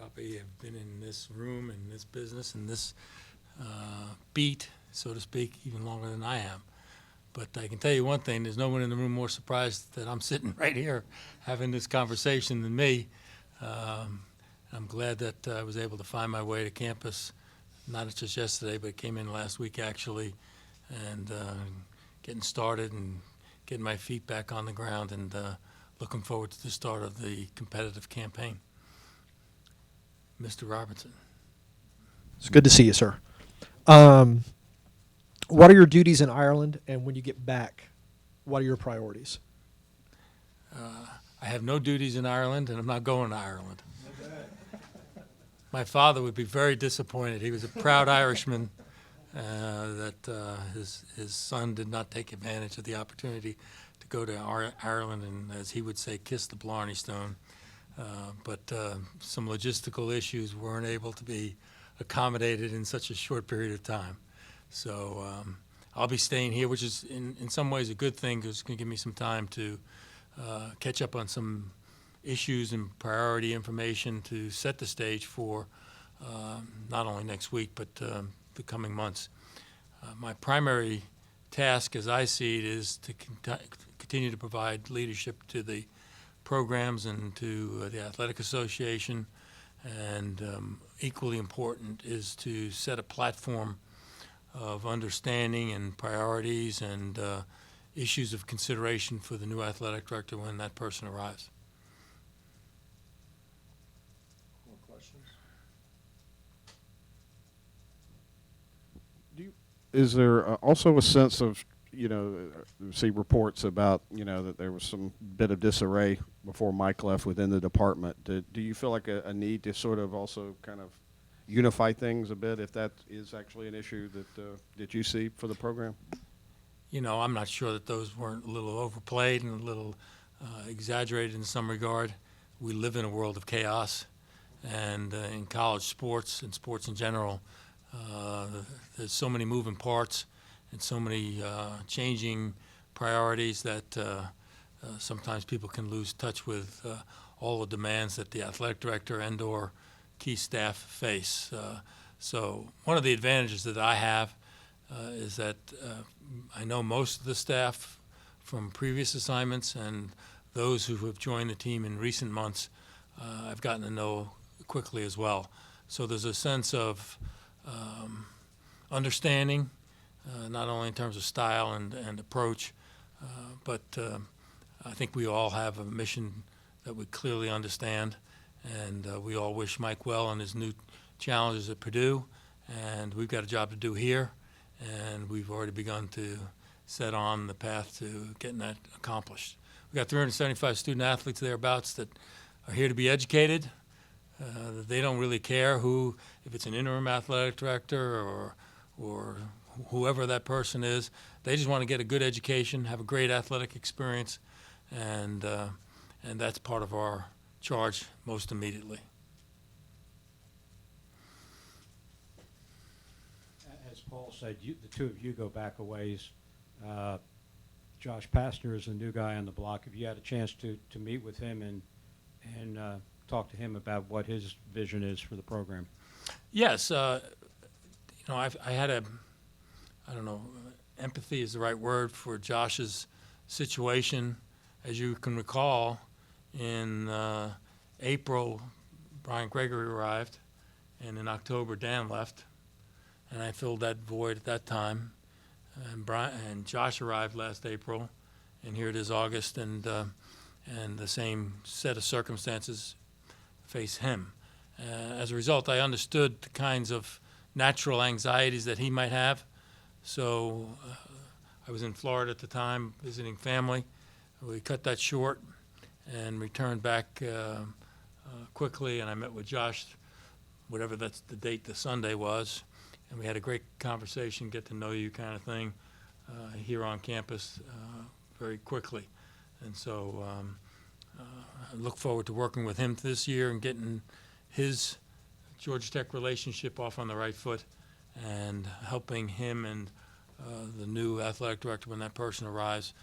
probably have been in this room and this business and this beat, so to speak, even longer than I am. But I can tell you one thing, there's no one in the room more surprised that I'm sitting right here having this conversation than me. I'm glad that I was able to find my way to campus, not just yesterday, but came in last week actually, and getting started and getting my feet back on the ground and looking forward to the start of the competitive campaign. Mr. Robertson. It's good to see you, sir. What are your duties in Ireland, and when you get back, what are your priorities? I have no duties in Ireland, and I'm not going to Ireland. My father would be very disappointed. He was a proud Irishman that his son did not take advantage of the opportunity to go to Ireland and, as he would say, kiss the Blarney Stone. But some logistical issues weren't able to be accommodated in such a short period of time. So I'll be staying here, which is in some ways a good thing because it's going to give me some time to catch up on some issues and priority information to set the stage for not only next week but the coming months. My primary task, as I see it, is to continue to provide leadership to the programs and to the Athletic Association, and equally important is to set a platform of understanding and priorities and issues of consideration for the new athletic director when that person arrives. More questions? Is there also a sense of, see reports about, that there was some bit of disarray before Mike left within the department. Do you feel like a need to sort of also kind of unify things a bit, if that is actually an issue that you see for the program? I'm not sure that those weren't a little overplayed and a little exaggerated in some regard. We live in a world of chaos, and in college sports and sports in general, there's so many moving parts and so many changing priorities that sometimes people can lose touch with all the demands that the athletic director and or key staff face. So one of the advantages that I have is that I know most of the staff from previous assignments, and those who have joined the team in recent months I've gotten to know quickly as well. So there's a sense of understanding, not only in terms of style and approach, but I think we all have a mission that we clearly understand, and we all wish Mike well on his new challenges at Purdue, and we've got a job to do here, and we've already begun to set on the path to getting that accomplished. We've got 375 student athletes thereabouts that are here to be educated. They don't really care if it's an interim athletic director or whoever that person is. They just want to get a good education, have a great athletic experience, and that's part of our charge most immediately. As Paul said, the two of you go back a ways. Josh Pastner is a new guy on the block. Have you had a chance to meet with him and talk to him about what his vision is for the program? Yes. I had I don't know, empathy is the right word for Josh's situation. As you can recall, in April, Brian Gregory arrived, and in October, Dan left, and I filled that void at that time. And Josh arrived last April, and here it is August, and the same set of circumstances face him. As a result, I understood the kinds of natural anxieties that he might have. So I was in Florida at the time visiting family. We cut that short and returned back quickly, and I met with Josh, whatever that's the date the Sunday was, and we had a great conversation, get to know you kind of thing here on campus very quickly. And so I look forward to working with him this year and getting his Georgia Tech relationship off on the right foot and helping him and the new athletic director when that person arrives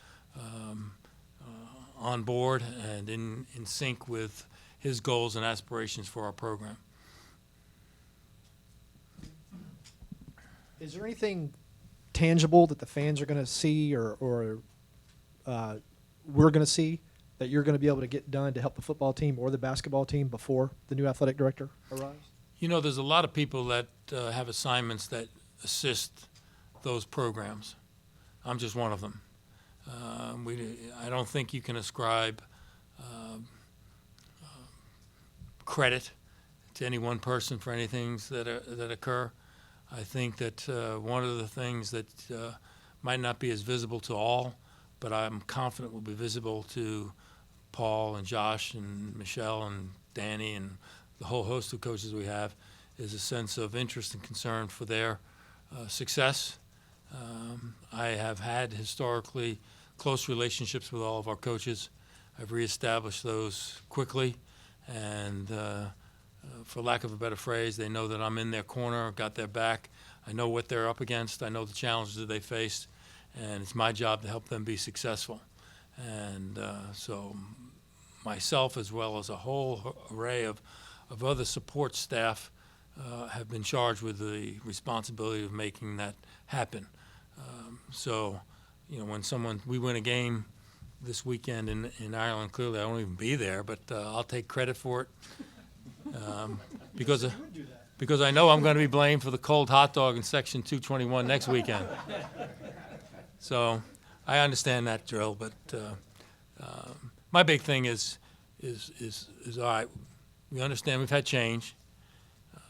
on board and in sync with his goals and aspirations for our program. Is there anything tangible that the fans are going to see or we're going to see that you're going to be able to get done to help the football team or the basketball team before the new athletic director arrives? You know, there's a lot of people that have assignments that assist those programs. I'm just one of them. I don't think you can ascribe credit to any one person for any things that occur. I think that one of the things that might not be as visible to all, but I'm confident will be visible to Paul and Josh and Michelle and Danny and the whole host of coaches we have, is a sense of interest and concern for their success. I have had historically close relationships with all of our coaches. I've reestablished those quickly, and for lack of a better phrase, they know that I'm in their corner, got their back. I know what they're up against. I know the challenges that they face, and it's my job to help them be successful. And so myself, as well as a whole array of other support staff, have been charged with the responsibility of making that happen. So, you know, when we win a game this weekend in Ireland, clearly I won't even be there, but I'll take credit for it because I know I'm going to be blamed for the cold hot dog in Section 221 next weekend. So I understand that drill, but my big thing is all right. We understand we've had change,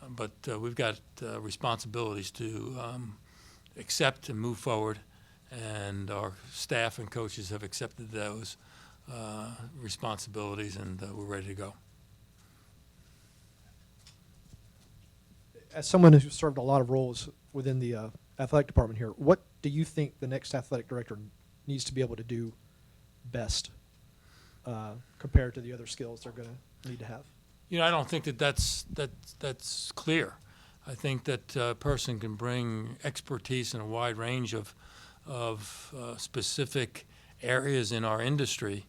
but we've got responsibilities to accept and move forward, and our staff and coaches have accepted those responsibilities, and we're ready to go. As someone who's served a lot of roles within the athletic department here, what do you think the next athletic director needs to be able to do best compared to the other skills they're going to need to have? You know, I don't think that's clear. I think that a person can bring expertise in a wide range of specific areas in our industry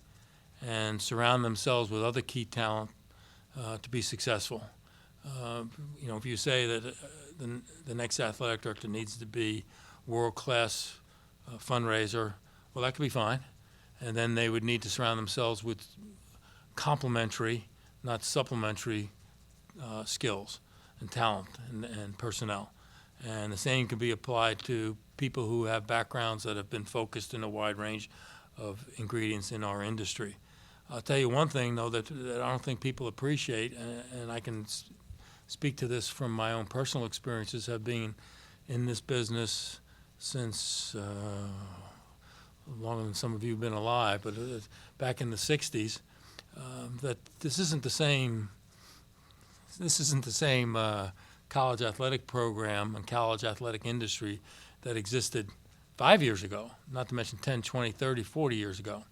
and surround themselves with other key talent to be successful. You know, if you say that the next athletic director needs to be world-class fundraiser, well, that could be fine. And then they would need to surround themselves with complementary, not supplementary skills and talent and personnel. And the same can be applied to people who have backgrounds that have been focused in a wide range of ingredients in our industry. I'll tell you one thing, though, that I don't think people appreciate, and I can speak to this from my own personal experiences, have been in this business since longer than some of you have been alive, but back in the 60s, that this isn't the same college athletic program and college athletic industry that existed 5 years ago, not to mention 10, 20, 30, 40 years ago.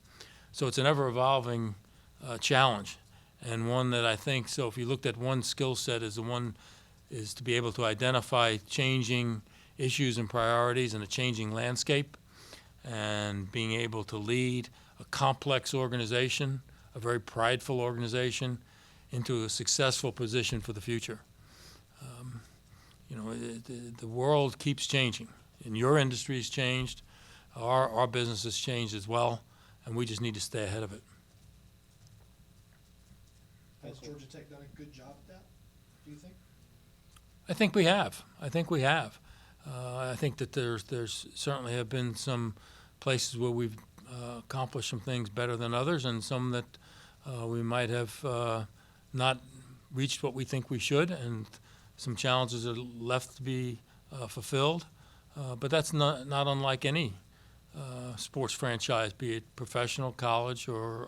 So it's an ever-evolving challenge, and one that I think, so if you looked at one skill set as the one is to be able to identify changing issues and priorities in a changing landscape, and being able to lead a complex organization, a very prideful organization, into a successful position for the future. You know, the world keeps changing, and your industry has changed, our business has changed as well, and we just need to stay ahead of it. Has Georgia Tech done a good job at that, do you think? I think we have. I think that there's certainly have been some places where we've accomplished some things better than others, and some that we might have not reached what we think we should, and some challenges are left to be fulfilled. But that's not unlike any sports franchise, be it professional, college, or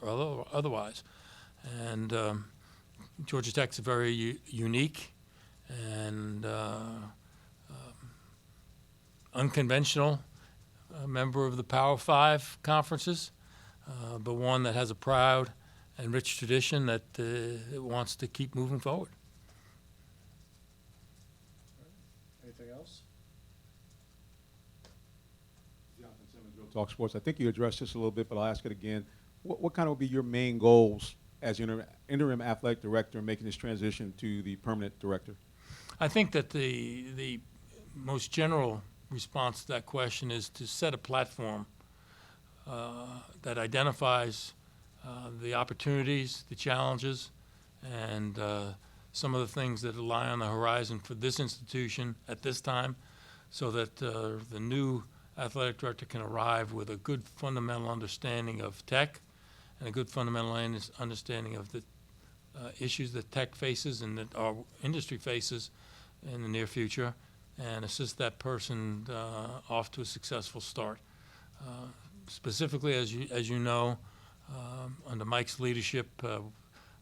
otherwise. And Georgia Tech's a very unique and unconventional member of the Power Five conferences, but one that has a proud and rich tradition that it wants to keep moving forward. Anything else? Jonathan Simmons, Real Talk Sports. I think you addressed this a little bit, but I'll ask it again. What kind of would be your main goals as interim athletic director in making this transition to the permanent director? I think that the most general response to that question is to set a platform that identifies the opportunities, the challenges, and some of the things that lie on the horizon for this institution at this time, so that the new athletic director can arrive with a good fundamental understanding of tech and a good fundamental understanding of the issues that tech faces and that our industry faces in the near future, and assist that person off to a successful start. Specifically, as you know, under Mike's leadership,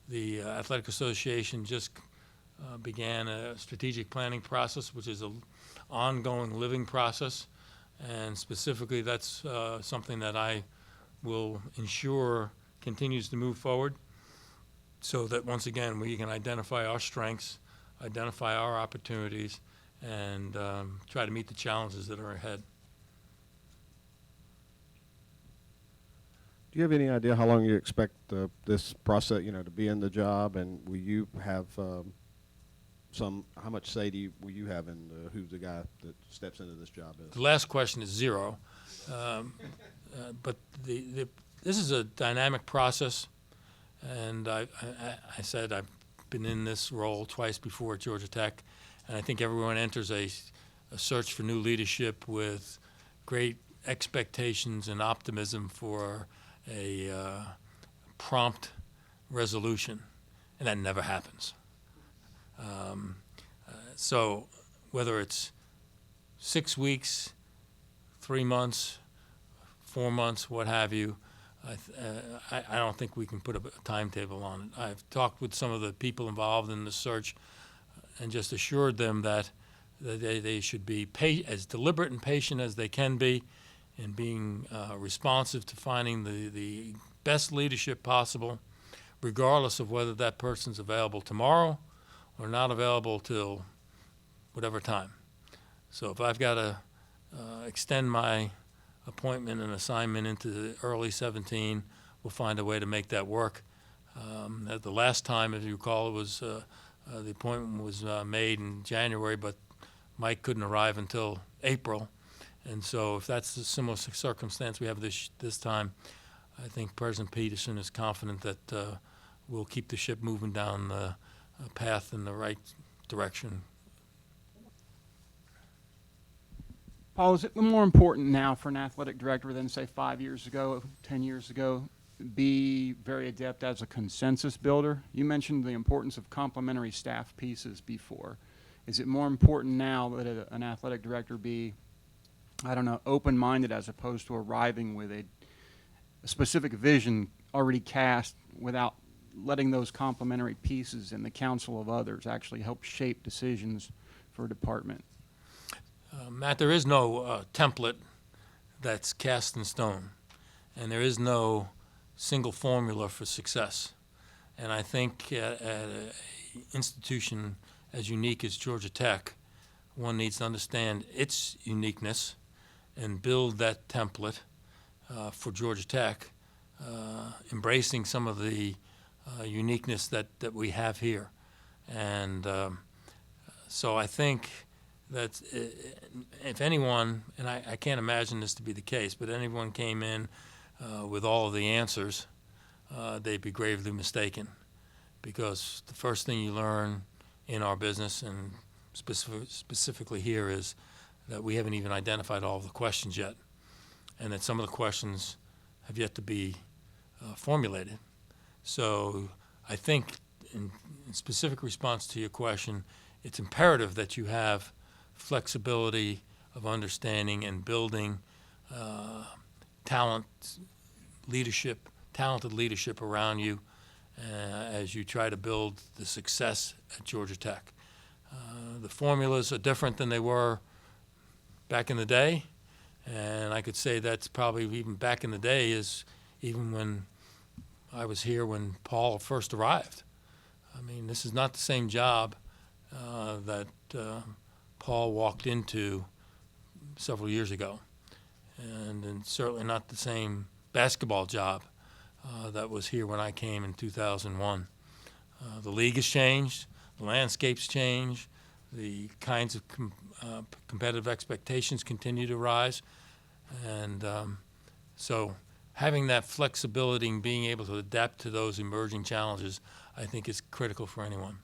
the Athletic Association just began a strategic planning process, which is an ongoing living process, and specifically that's something that I will ensure continues to move forward, so that once again we can identify our strengths, identify our opportunities, and try to meet the challenges that are ahead. Do you have any idea how long you expect this process, to be in the job, and will you have how much say will you have in who the guy that steps into this job is? The last question is zero, but this is a dynamic process, and I said I've been in this role twice before at Georgia Tech, and I think everyone enters a search for new leadership with great expectations and optimism for a prompt resolution, and that never happens. So whether it's 6 weeks, 3 months, 4 months, what have you, I don't think we can put a timetable on it. I've talked with some of the people involved in the search and just assured them that they should be as deliberate and patient as they can be in being responsive to finding the best leadership possible, regardless of whether that person's available tomorrow or not available till whatever time. So if I've got to extend my appointment and assignment into the early 17, we'll find a way to make that work. At the last time, if you recall, it was the appointment was made in January, but Mike couldn't arrive until April. And so if that's the similar circumstance we have this time, I think President Peterson is confident that we'll keep the ship moving down the path in the right direction. Paul, is it more important now for an athletic director than, say, 5 years ago, 10 years ago, be very adept as a consensus builder? You mentioned the importance of complementary staff pieces before. Is it more important now that an athletic director be, open-minded as opposed to arriving with a specific vision already cast without letting those complementary pieces and the counsel of others actually help shape decisions for a department? Matt, there is no template that's cast in stone, and there is no single formula for success. And I think at an institution as unique as Georgia Tech, one needs to understand its uniqueness and build that template for Georgia Tech, embracing some of the uniqueness that we have here. And so I think that if anyone, and I can't imagine this to be the case, but anyone came in with all of the answers, they'd be gravely mistaken. Because the first thing you learn in our business, and specifically here, is that we haven't even identified all of the questions yet, and that some of the questions have yet to be formulated. So I think in specific response to your question, it's imperative that you have flexibility of understanding and building talented leadership around you as you try to build the success at Georgia Tech. The formulas are different than they were back in the day, and I could say that's probably even back in the day is even when I was here when Paul first arrived. I mean, this is not the same job that Paul walked into several years ago, and certainly not the same basketball job that was here when I came in 2001. The league has changed, the landscape's changed, the kinds of competitive expectations continue to rise. And so having that flexibility and being able to adapt to those emerging challenges, I think, is critical for anyone.